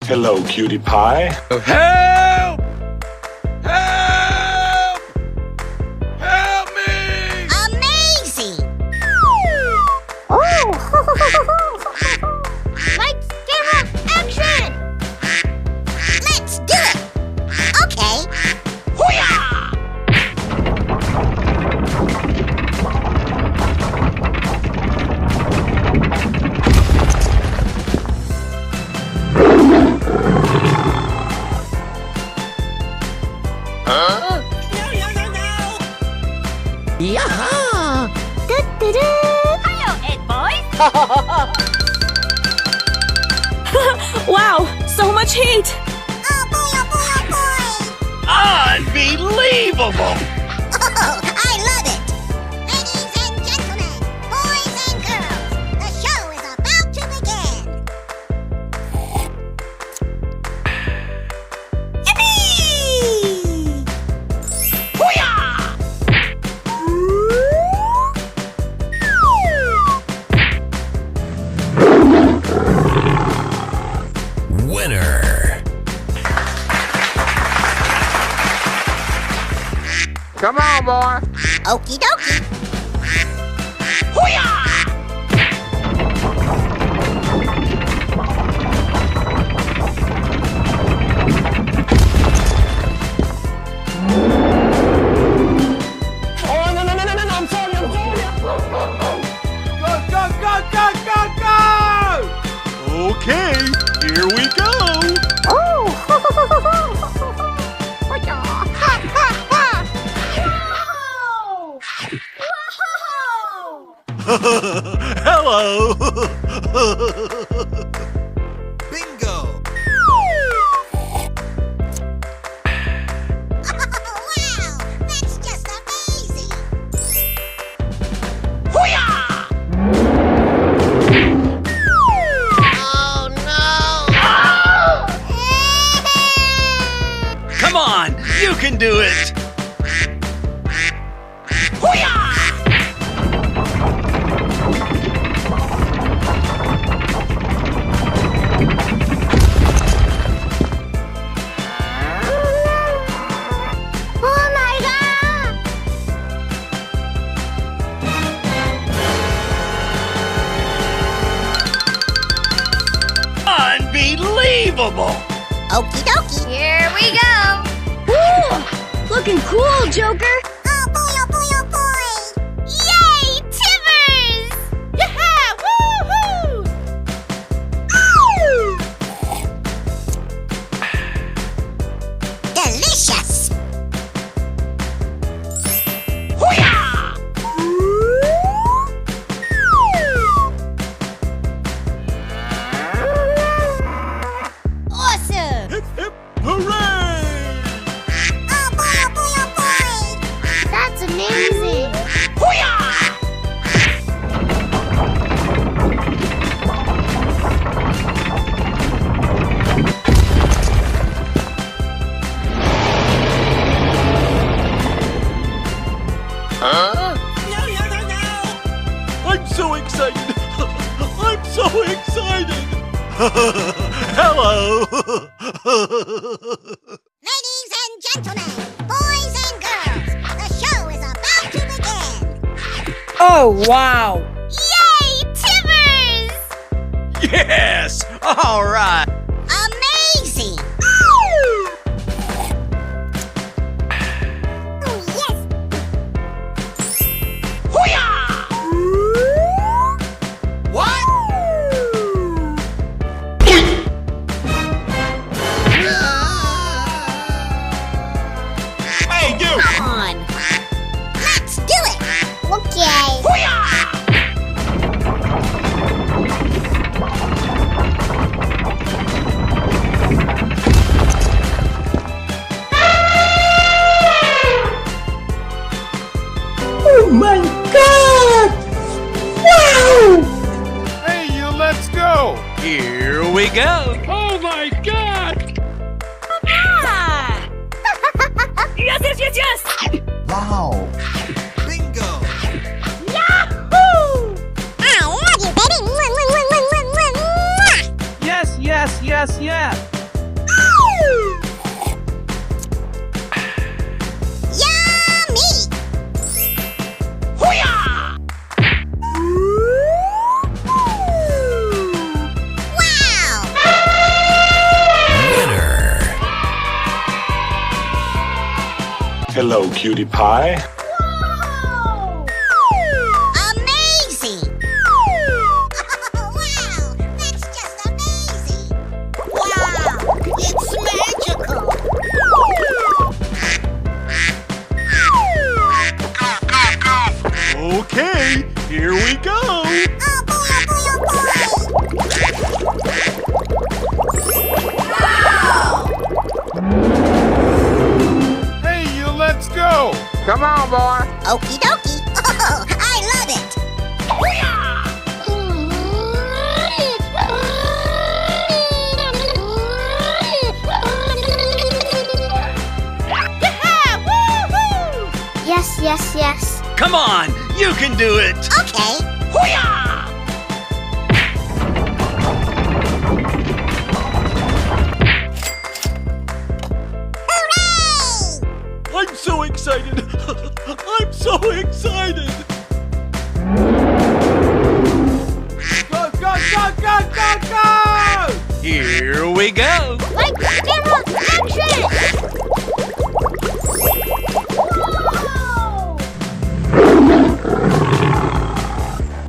Hello, cutie pie. Help! Help! Help me! Amazing! Oh! Lights, camera, action! Let's do it! Okay. Hoo-yah! Yaha! Hello, Ed boys! Wow, so much heat! Oh boy, oh boy, oh boy! Unbelievable! Oh, I love it! Ladies and gentlemen, boys and girls, the show is about to begin! Yippee! Hoo-yah! Winner! Come on, boy! Okie dokie! Hoo-yah! Oh, no, I'm sorry. Go! Okay, here we go! Oh! Hello! Bingo! Wow! That's just amazing! Hoo-yah! Oh no! Come on, you can do it! Hoo-yah! Oh my god! Unbelievable! Okie dokie! Here we go! Ooh, looking cool, Joker! Oh boy, oh boy, oh boy! Yay, Timbers! Yeah! Woo-hoo! Delicious! Hoo-yah! Awesome! Hip, hip, hooray! Oh boy, oh boy, oh boy! That's amazing! Hoo-yah! I'm so excited! I'm so excited! Hello! Ladies and gentlemen, boys and girls, the show is about to begin! Oh, wow! Yay, Timbers! Yes! All right! Amazing! Oh, yes! Hoo-yah! What? Hey, you! Come on! Let's do it! Okay! Hoo-yah! Oh my god! Wow! Hey, you, let's go! Here we go! Oh my god! Ah! Yes, yes, yes, yes! Wow! Bingo! Yahoo! I love you, baby! Mwah, mwah, mwah, mwah, mwah, mwah. Yes, yes, yes, yes! Hello, cutie pie. Amazing! Wow, that's just amazing! Wow, it's magical! Okay, here we go. Oh boy, oh boy, oh boy! Hey, you, let's go. Come on, boy. Okie dokie! Oh, I love it! Yes, yes, yes. Come on, you can do it! Okay. Hooray! I'm so excited! I'm so excited! Go, go, go, go, go, go. Here we go! Lights, camera, action!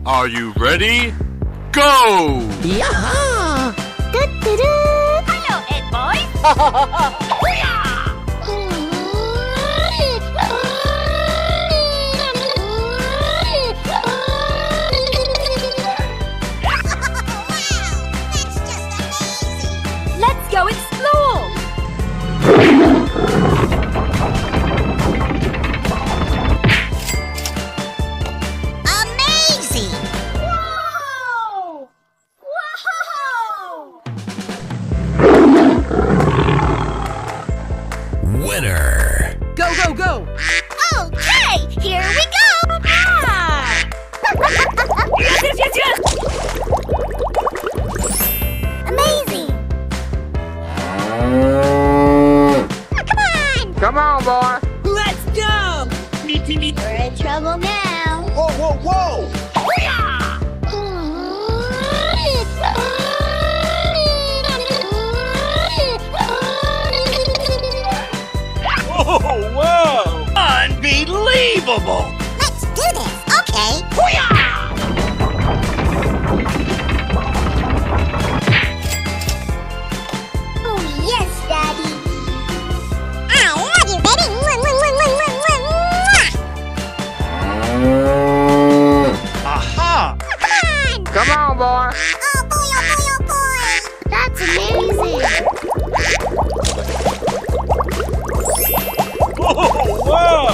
Are you ready? Go. Yaha! Hello, Ed boy. Wow, that's just amazing! Let's go explore. Amazing! Wow! Wow! Winner! Go, go, go! Okay, here we go! Ah! Yes, yes, yes, yes! Amazing! Come on! Come on, boy. Let's go! We're in trouble now. Whoa, whoa, whoa. Oh, wow! Unbelievable! Let's do this, okay? Oh, yes, Daddy. I love you, baby! Aha! Come on! Come on, boy. Oh boy, oh boy, oh boy! That's amazing. Oh, wow!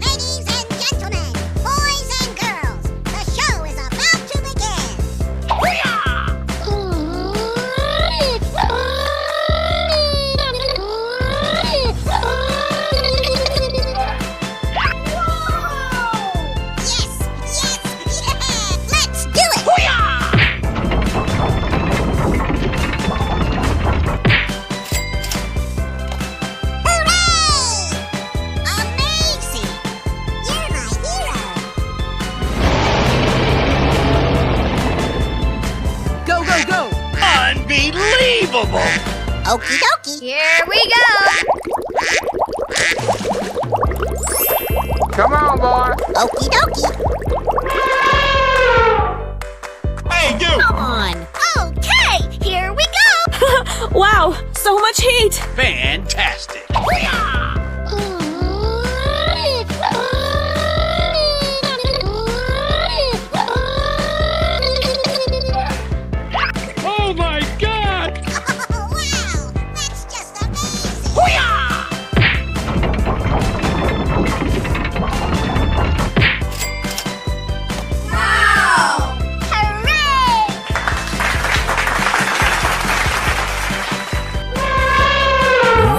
Ladies and gentlemen, boys and girls, the show is about to begin! Yes, yes, yeah! Let's do it! Hooray! Amazing! You're my hero! Go, go, go! Unbelievable! Okie dokie! Here we go. Come on, boy. Okie dokie! Hey, you. Come on! Okay, here we go! Wow, so much heat! Fantastic! Oh my God. Wow, that's just amazing! Wow! Hooray!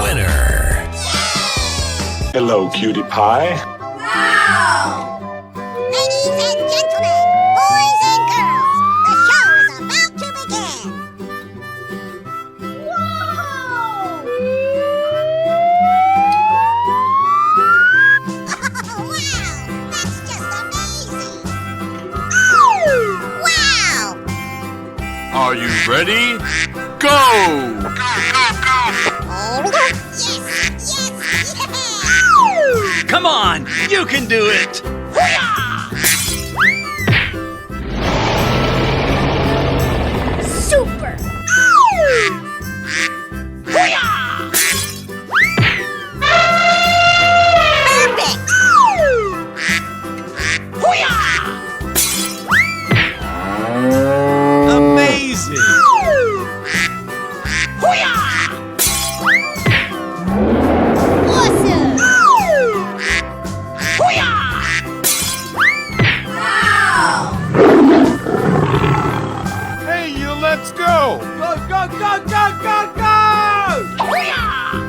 Winner! Hello, cutie pie. Ladies and gentlemen, boys and girls, the show is about to begin! Wow, that's just amazing! Wow! Are you ready? Go! Here we go. Yes, yeah! Come on, you can do it. Super! Perfect! Amazing! Awesome! Hey, you, let's go! Go, go, go, go, go, go! Wow!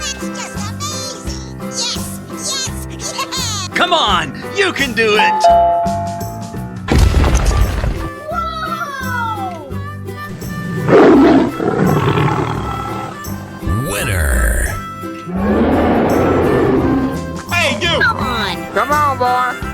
That's just amazing! Yes, yeah! Come on, you can do it. Winner. Hey, you! Come on! Come on, boy.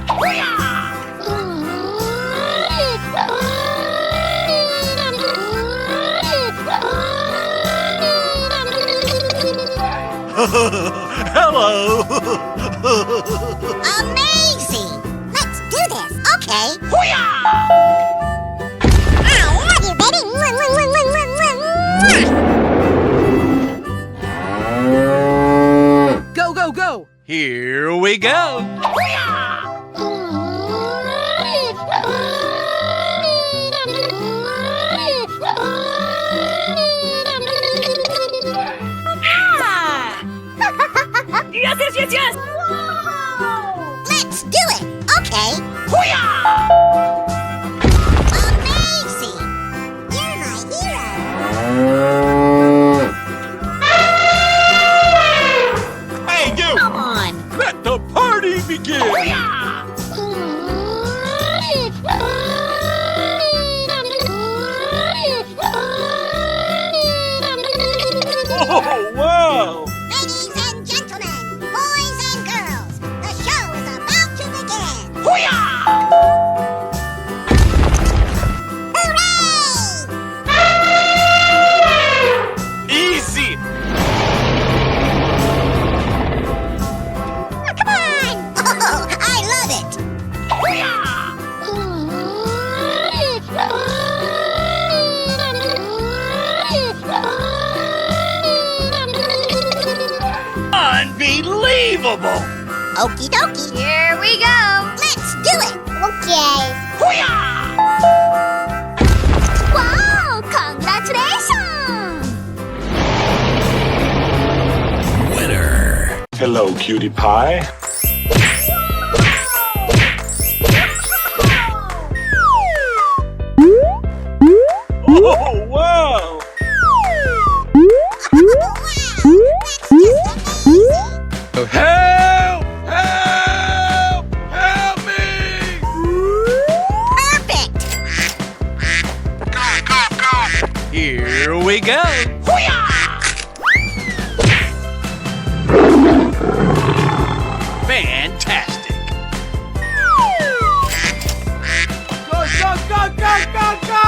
Hello. Amazing! Let's do this, okay? I love you, baby! Mwah, mwah, mwah, mwah, mwah, mwah. Go, go, go. Here we go! Yes, yes, yes, yes! Let's do it, okay? Amazing! You're my hero! Hey, you! Come on! Let the party begin. Oh, wow. Ladies and gentlemen, boys and girls, the show is about to begin! Hooray! Easy! Come on! Oh, I love it! Unbelievable. Okie dokie. Here we go! Let's do it! Okay. Wow! Congratulations! Winner. Hello, cutie pie. Oh, wow. Help! Help! Help me! Perfect! Here we go! Fantastic! Go, go, go, go, go, go!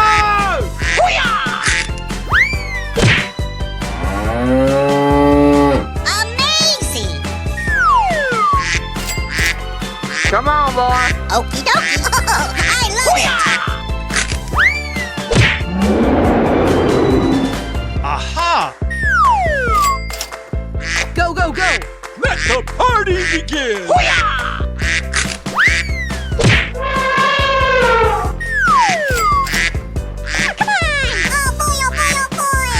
Amazing! Come on, boy. Okie dokie! Oh, I love it! Aha! Go, go, go! Let the party begin! Come on! Oh boy, oh boy, oh boy!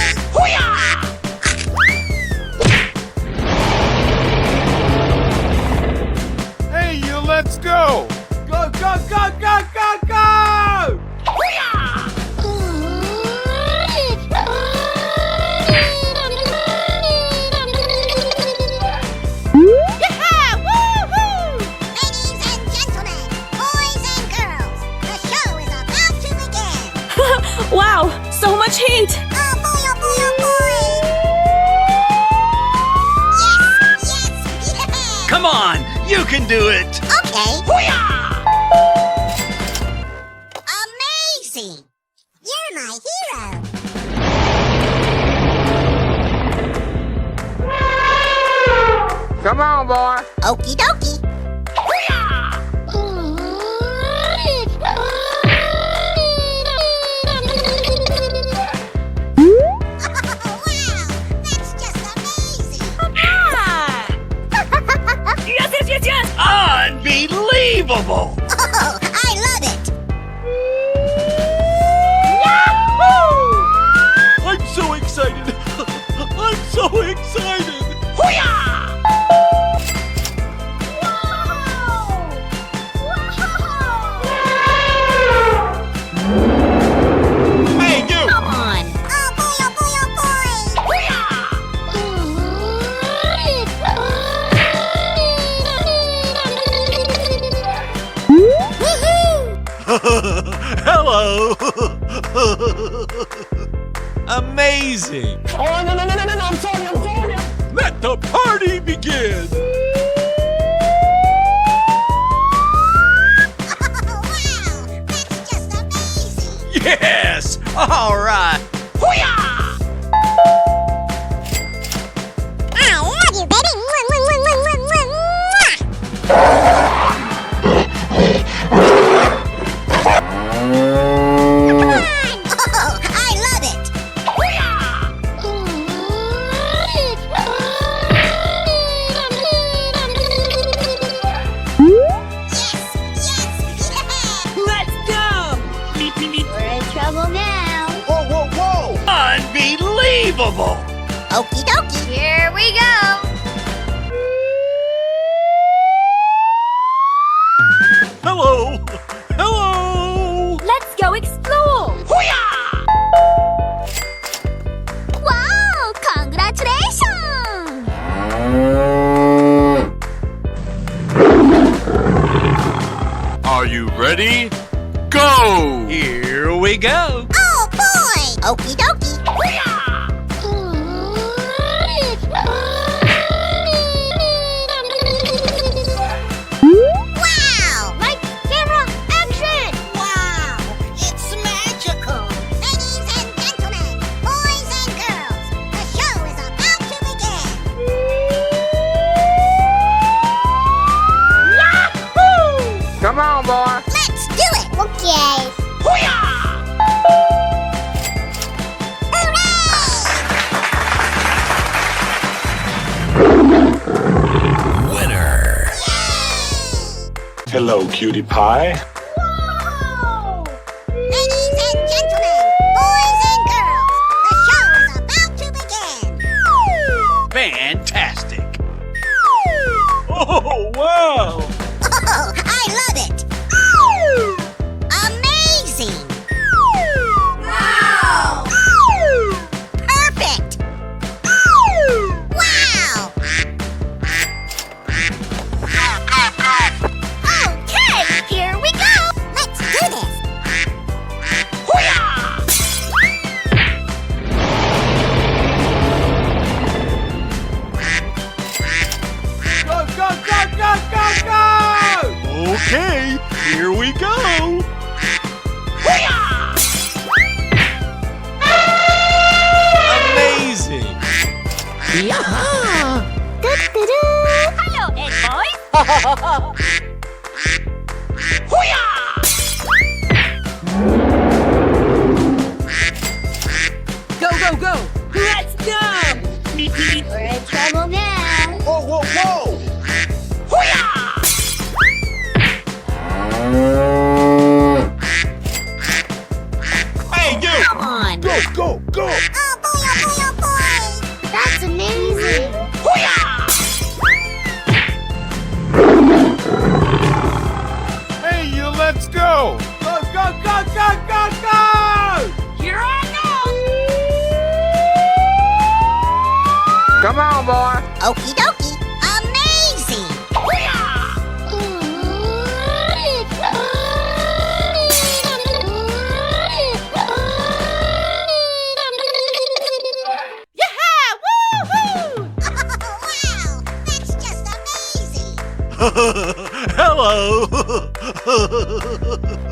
Hey, you, let's go! Go, go, go, go, go, go! can do it. Okay. Amazing! You're my hero. Come on, boy. Okie dokie. Wow, that's just amazing. Yes. Unbelievable. Oh, I love it. I'm so excited. I'm so excited. Hey, you! Come on. Oh boy, oh boy, oh boy. Hello. Amazing. Oh, no, I'm sorry. Let the party begin. Wow, that's just amazing. Yes. All right. I love you, baby. Come on. Oh, I love it. Yes, yeah. Let's go. We're in trouble now. Whoa. Unbelievable. Okie dokie. Here we go. Hello. Let's go explore. Wow! Congratulations! Are you ready? Go! Here we go. Oh boy. Okie dokie. Wow. Light, camera, action! Wow, it's magical! Ladies and gentlemen, boys and girls, the show is about to begin! Come on, boy. Let's do it! Okay. Hooray! Winner. Hello, cutie pie. Ladies and gentlemen, boys and girls, the show is about to begin! Fantastic. Oh, wow. Oh, I love it! Amazing! Wow! Perfect! Wow! Okay, here we go! Let's do this! Go! Okay, here we go. Amazing. Hello, egg boys. Go! Let's go. We're in trouble now. Whoa. Hey, you! Come on! Go. Oh boy, oh boy, oh boy! That's amazing. Hey, you, let's go! Go! Here I Come on, boy. Okie dokie! Amazing! Yeah! Woohoo! Wow, that's just amazing! Hello.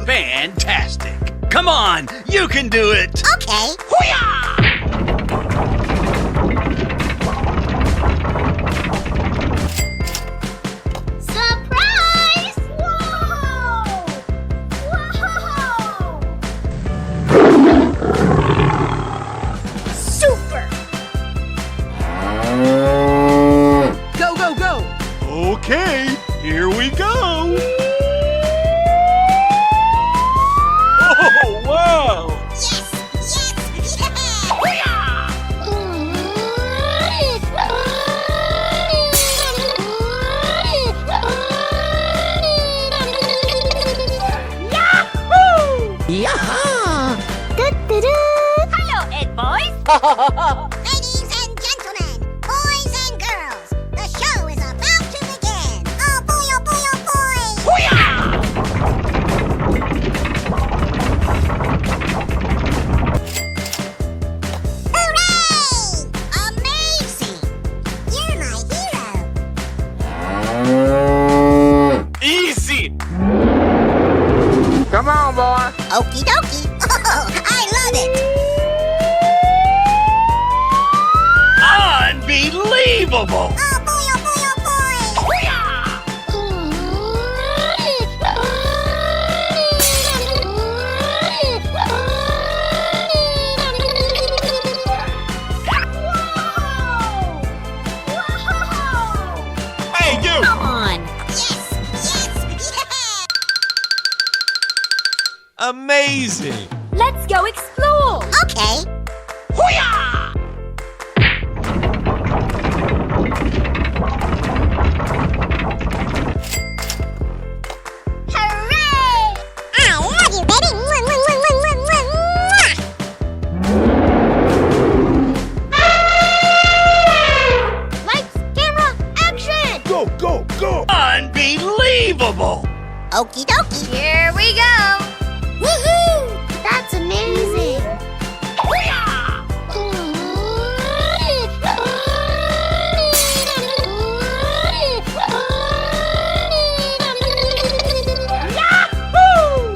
Fantastic. Come on, you can do it. Okay. Surprise! Whoa! Whoa! Super! Go, go, go! Okay, here we go. Oh, wow. Yes! Yes! Yeah! Hello, Ed boys. Ladies and gentlemen, boys and girls, the show is about to begin. Oh boy, oh boy, oh boy! Hooray! Amazing! You're my hero. Easy. Come on, boy. Okie dokie. Oh, I love it. Unbelievable. Oh boy, oh boy, oh boy! Hey, you. Come on! Yes! Yes! Yeah! Amazing. Let's go explore! Okay. Hooray! I love you, baby. Mwah, mwah, mwah, mwah, mwah, mwah. Lights, camera, action! Go, go, go! Unbelievable. Okie dokie. Here we go! Woohoo! That's amazing!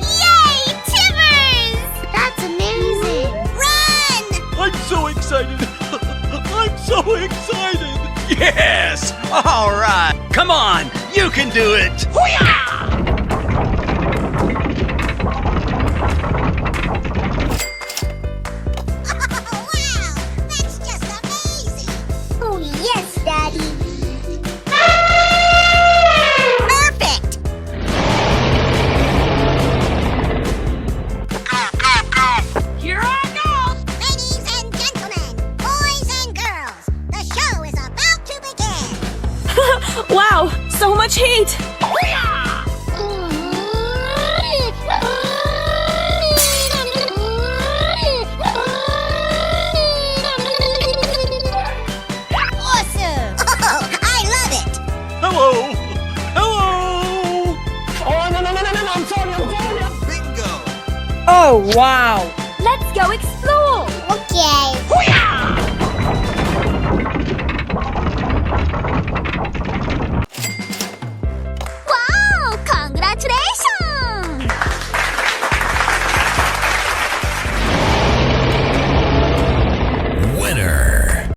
Yay! Timbers! That's amazing! Run! I'm so excited. I'm so excited. Yes. All right. Come on, you can do it. Oh, wow! That's just amazing! Oh, yes, Daddy! Perfect! Here I go! Ladies and gentlemen, boys and girls, the show is about to begin. Wow, so much heat! Awesome! Oh, I love it! Hello. Hello. Oh, wow! Let's go explore! Okay.